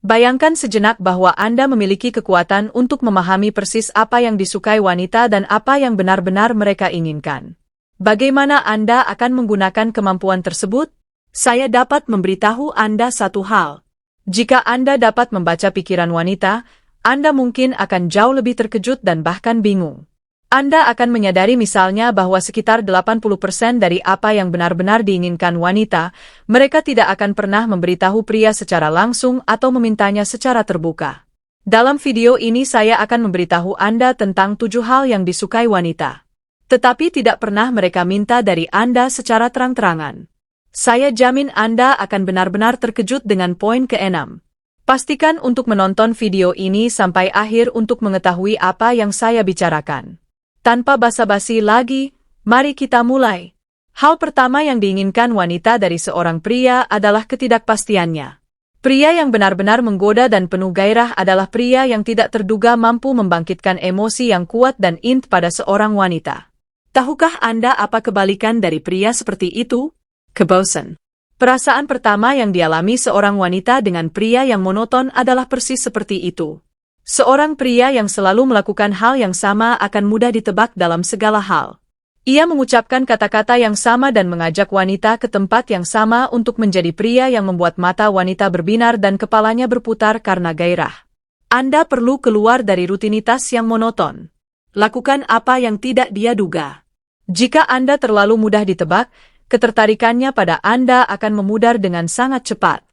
Bayangkan sejenak bahwa Anda memiliki kekuatan untuk memahami persis apa yang disukai wanita dan apa yang benar-benar mereka inginkan. Bagaimana Anda akan menggunakan kemampuan tersebut? Saya dapat memberitahu Anda satu hal. Jika Anda dapat membaca pikiran wanita, Anda mungkin akan jauh lebih terkejut dan bahkan bingung. Anda akan menyadari misalnya bahwa sekitar 80% dari apa yang benar-benar diinginkan wanita, mereka tidak akan pernah memberitahu pria secara langsung atau memintanya secara terbuka. Dalam video ini saya akan memberitahu Anda tentang 7 hal yang disukai wanita. Tetapi tidak pernah mereka minta dari Anda secara terang-terangan. Saya jamin Anda akan benar-benar terkejut dengan poin ke-6. Pastikan untuk menonton video ini sampai akhir untuk mengetahui apa yang saya bicarakan. Tanpa basa-basi lagi, mari kita mulai. Hal pertama yang diinginkan wanita dari seorang pria adalah ketidakpastiannya. Pria yang benar-benar menggoda dan penuh gairah adalah pria yang tidak terduga mampu membangkitkan emosi yang kuat dan int pada seorang wanita. Tahukah Anda apa kebalikan dari pria seperti itu? Kebosan. Perasaan pertama yang dialami seorang wanita dengan pria yang monoton adalah persis seperti itu. Seorang pria yang selalu melakukan hal yang sama akan mudah ditebak dalam segala hal. Ia mengucapkan kata-kata yang sama dan mengajak wanita ke tempat yang sama untuk menjadi pria yang membuat mata wanita berbinar dan kepalanya berputar karena gairah. Anda perlu keluar dari rutinitas yang monoton. Lakukan apa yang tidak dia duga. Jika Anda terlalu mudah ditebak, ketertarikannya pada Anda akan memudar dengan sangat cepat.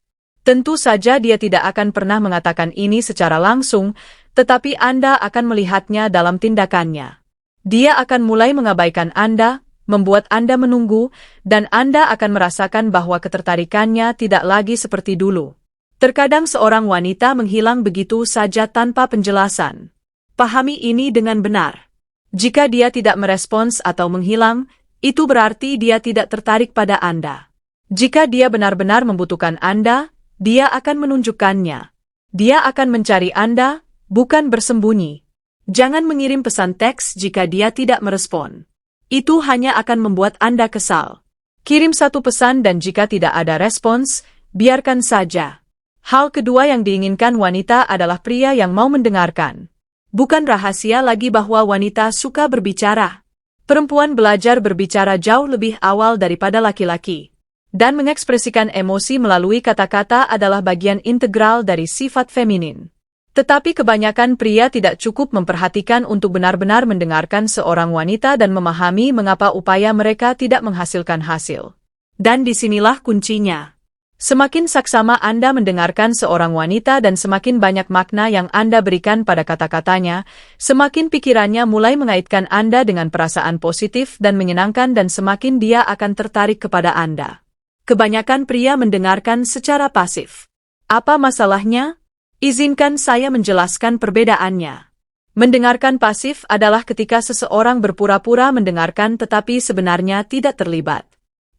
Tentu saja dia tidak akan pernah mengatakan ini secara langsung, tetapi Anda akan melihatnya dalam tindakannya. Dia akan mulai mengabaikan Anda, membuat Anda menunggu, dan Anda akan merasakan bahwa ketertarikannya tidak lagi seperti dulu. Terkadang seorang wanita menghilang begitu saja tanpa penjelasan. Pahami ini dengan benar. Jika dia tidak merespons atau menghilang, itu berarti dia tidak tertarik pada Anda. Jika dia benar-benar membutuhkan Anda, dia akan menunjukkannya. Dia akan mencari Anda, bukan bersembunyi. Jangan mengirim pesan teks jika dia tidak merespon. Itu hanya akan membuat Anda kesal. Kirim satu pesan dan jika tidak ada respons, biarkan saja. Hal kedua yang diinginkan wanita adalah pria yang mau mendengarkan. Bukan rahasia lagi bahwa wanita suka berbicara. Perempuan belajar berbicara jauh lebih awal daripada laki-laki. Dan mengekspresikan emosi melalui kata-kata adalah bagian integral dari sifat feminin. Tetapi kebanyakan pria tidak cukup memperhatikan untuk benar-benar mendengarkan seorang wanita dan memahami mengapa upaya mereka tidak menghasilkan hasil. Dan disinilah kuncinya. Semakin saksama Anda mendengarkan seorang wanita dan semakin banyak makna yang Anda berikan pada kata-katanya, semakin pikirannya mulai mengaitkan Anda dengan perasaan positif dan menyenangkan dan semakin dia akan tertarik kepada Anda. Kebanyakan pria mendengarkan secara pasif. Apa masalahnya? Izinkan saya menjelaskan perbedaannya. Mendengarkan pasif adalah ketika seseorang berpura-pura mendengarkan tetapi sebenarnya tidak terlibat.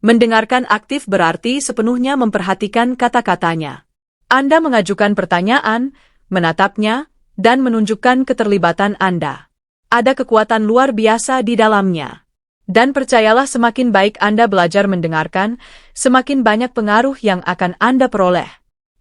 Mendengarkan aktif berarti sepenuhnya memperhatikan kata-katanya. Anda mengajukan pertanyaan, menatapnya, dan menunjukkan keterlibatan Anda. Ada kekuatan luar biasa di dalamnya. Dan percayalah semakin baik Anda belajar mendengarkan, semakin banyak pengaruh yang akan Anda peroleh.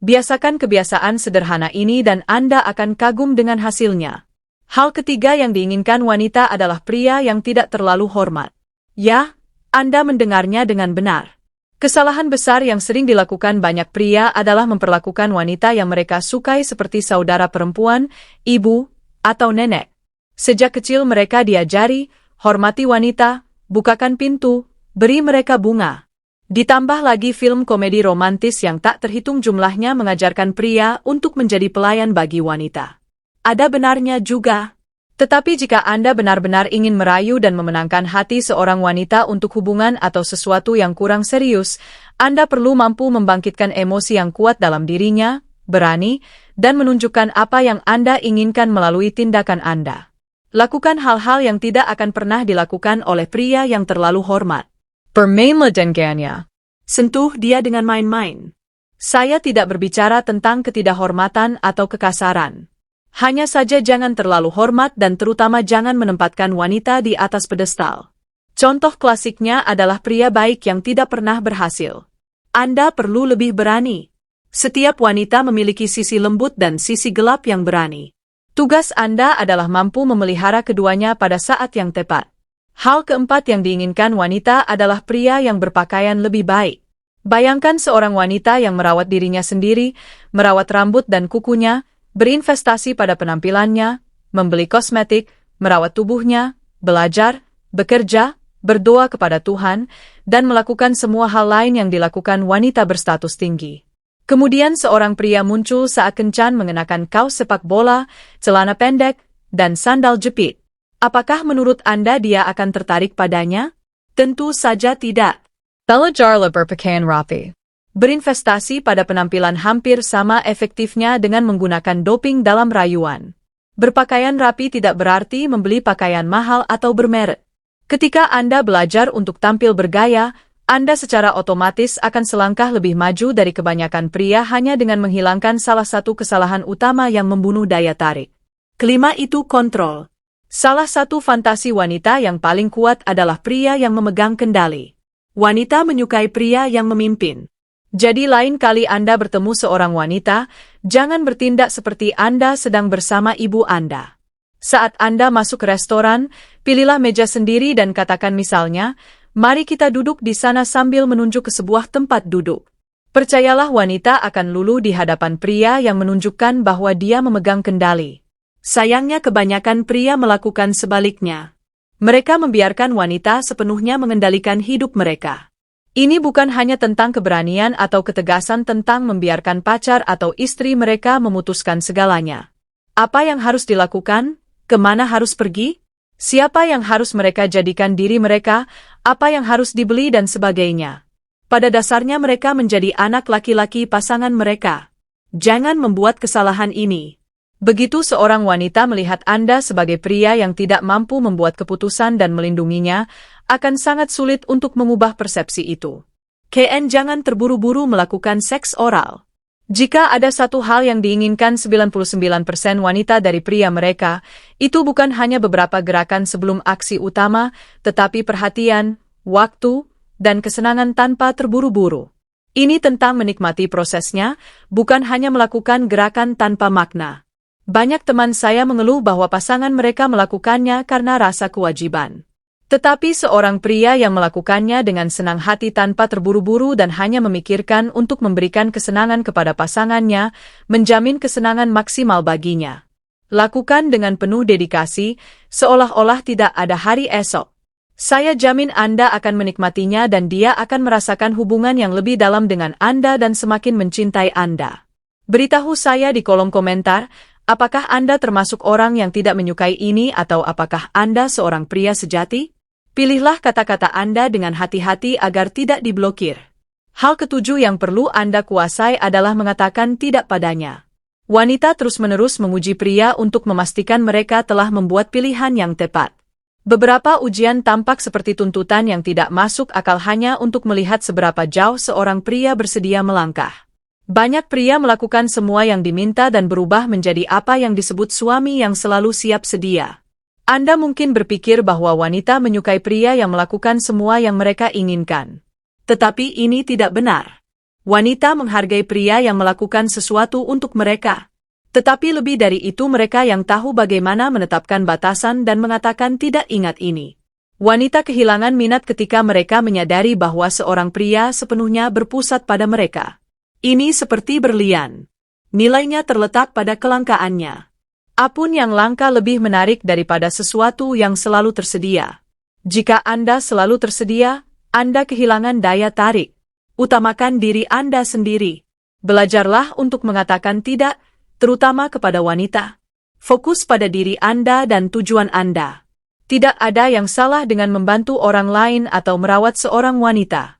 Biasakan kebiasaan sederhana ini dan Anda akan kagum dengan hasilnya. Hal ketiga yang diinginkan wanita adalah pria yang tidak terlalu hormat. Ya, Anda mendengarnya dengan benar. Kesalahan besar yang sering dilakukan banyak pria adalah memperlakukan wanita yang mereka sukai seperti saudara perempuan, ibu, atau nenek. Sejak kecil mereka diajari, hormati wanita, bukakan pintu, beri mereka bunga. Ditambah lagi film komedi romantis yang tak terhitung jumlahnya mengajarkan pria untuk menjadi pelayan bagi wanita. Ada benarnya juga. Tetapi jika Anda benar-benar ingin merayu dan memenangkan hati seorang wanita untuk hubungan atau sesuatu yang kurang serius, Anda perlu mampu membangkitkan emosi yang kuat dalam dirinya, berani, dan menunjukkan apa yang Anda inginkan melalui tindakan Anda. Lakukan hal-hal yang tidak akan pernah dilakukan oleh pria yang terlalu hormat. Permainlah dengannya. Sentuh dia dengan main-main. Saya tidak berbicara tentang ketidakhormatan atau kekasaran. Hanya saja jangan terlalu hormat dan terutama jangan menempatkan wanita di atas pedestal. Contoh klasiknya adalah pria baik yang tidak pernah berhasil. Anda perlu lebih berani. Setiap wanita memiliki sisi lembut dan sisi gelap yang berani. Tugas Anda adalah mampu memelihara keduanya pada saat yang tepat. Hal keempat yang diinginkan wanita adalah pria yang berpakaian lebih baik. Bayangkan seorang wanita yang merawat dirinya sendiri, merawat rambut dan kukunya, berinvestasi pada penampilannya, membeli kosmetik, merawat tubuhnya, belajar, bekerja, berdoa kepada Tuhan, dan melakukan semua hal lain yang dilakukan wanita berstatus tinggi. Kemudian seorang pria muncul saat kencan mengenakan kaos sepak bola, celana pendek, dan sandal jepit. Apakah menurut Anda dia akan tertarik padanya? Tentu saja tidak. Pelajarlah berpakaian rapi. Berinvestasi pada penampilan hampir sama efektifnya dengan menggunakan doping dalam rayuan. Berpakaian rapi tidak berarti membeli pakaian mahal atau bermerek. Ketika Anda belajar untuk tampil bergaya, Anda secara otomatis akan selangkah lebih maju dari kebanyakan pria hanya dengan menghilangkan salah satu kesalahan utama yang membunuh daya tarik. Kelima itu kontrol. Salah satu fantasi wanita yang paling kuat adalah pria yang memegang kendali. Wanita menyukai pria yang memimpin. Jadi lain kali Anda bertemu seorang wanita, jangan bertindak seperti Anda sedang bersama ibu Anda. Saat Anda masuk restoran, pilihlah meja sendiri dan katakan misalnya, mari kita duduk di sana sambil menunjuk ke sebuah tempat duduk. Percayalah wanita akan luluh di hadapan pria yang menunjukkan bahwa dia memegang kendali. Sayangnya kebanyakan pria melakukan sebaliknya. Mereka membiarkan wanita sepenuhnya mengendalikan hidup mereka. Ini bukan hanya tentang keberanian atau ketegasan tentang membiarkan pacar atau istri mereka memutuskan segalanya. Apa yang harus dilakukan? Kemana harus pergi? Siapa yang harus mereka jadikan diri mereka? Apa yang harus dibeli dan sebagainya? Pada dasarnya mereka menjadi anak laki-laki pasangan mereka. Jangan membuat kesalahan ini. Begitu seorang wanita melihat Anda sebagai pria yang tidak mampu membuat keputusan dan melindunginya, akan sangat sulit untuk mengubah persepsi itu. Jangan terburu-buru melakukan seks oral. Jika ada satu hal yang diinginkan 99% wanita dari pria mereka, itu bukan hanya beberapa gerakan sebelum aksi utama, tetapi perhatian, waktu, dan kesenangan tanpa terburu-buru. Ini tentang menikmati prosesnya, bukan hanya melakukan gerakan tanpa makna. Banyak teman saya mengeluh bahwa pasangan mereka melakukannya karena rasa kewajiban. Tetapi seorang pria yang melakukannya dengan senang hati tanpa terburu-buru dan hanya memikirkan untuk memberikan kesenangan kepada pasangannya, menjamin kesenangan maksimal baginya. Lakukan dengan penuh dedikasi, seolah-olah tidak ada hari esok. Saya jamin Anda akan menikmatinya dan dia akan merasakan hubungan yang lebih dalam dengan Anda dan semakin mencintai Anda. Beritahu saya di kolom komentar, apakah Anda termasuk orang yang tidak menyukai ini atau apakah Anda seorang pria sejati? Pilihlah kata-kata Anda dengan hati-hati agar tidak diblokir. Hal ketujuh yang perlu Anda kuasai adalah mengatakan tidak padanya. Wanita terus-menerus memuji pria untuk memastikan mereka telah membuat pilihan yang tepat. Beberapa ujian tampak seperti tuntutan yang tidak masuk akal hanya untuk melihat seberapa jauh seorang pria bersedia melangkah. Banyak pria melakukan semua yang diminta dan berubah menjadi apa yang disebut suami yang selalu siap sedia. Anda mungkin berpikir bahwa wanita menyukai pria yang melakukan semua yang mereka inginkan. Tetapi ini tidak benar. Wanita menghargai pria yang melakukan sesuatu untuk mereka. Tetapi lebih dari itu mereka yang tahu bagaimana menetapkan batasan dan mengatakan tidak. Ingat ini. Wanita kehilangan minat ketika mereka menyadari bahwa seorang pria sepenuhnya berpusat pada mereka. Ini seperti berlian. Nilainya terletak pada kelangkaannya. Apapun yang langka lebih menarik daripada sesuatu yang selalu tersedia. Jika Anda selalu tersedia, Anda kehilangan daya tarik. Utamakan diri Anda sendiri. Belajarlah untuk mengatakan tidak, terutama kepada wanita. Fokus pada diri Anda dan tujuan Anda. Tidak ada yang salah dengan membantu orang lain atau merawat seorang wanita.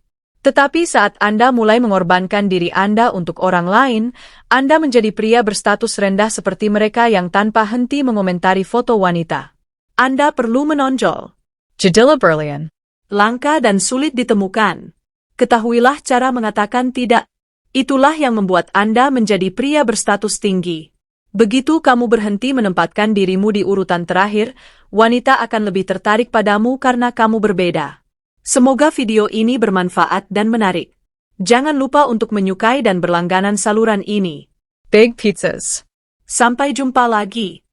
Tetapi saat Anda mulai mengorbankan diri Anda untuk orang lain, Anda menjadi pria berstatus rendah seperti mereka yang tanpa henti mengomentari foto wanita. Anda perlu menonjol. Jadilah berlian. Langka dan sulit ditemukan. Ketahuilah cara mengatakan tidak. Itulah yang membuat Anda menjadi pria berstatus tinggi. Begitu kamu berhenti menempatkan dirimu di urutan terakhir, wanita akan lebih tertarik padamu karena kamu berbeda. Semoga video ini bermanfaat dan menarik. Jangan lupa untuk menyukai dan berlangganan saluran ini. Big Pizzas. Sampai jumpa lagi.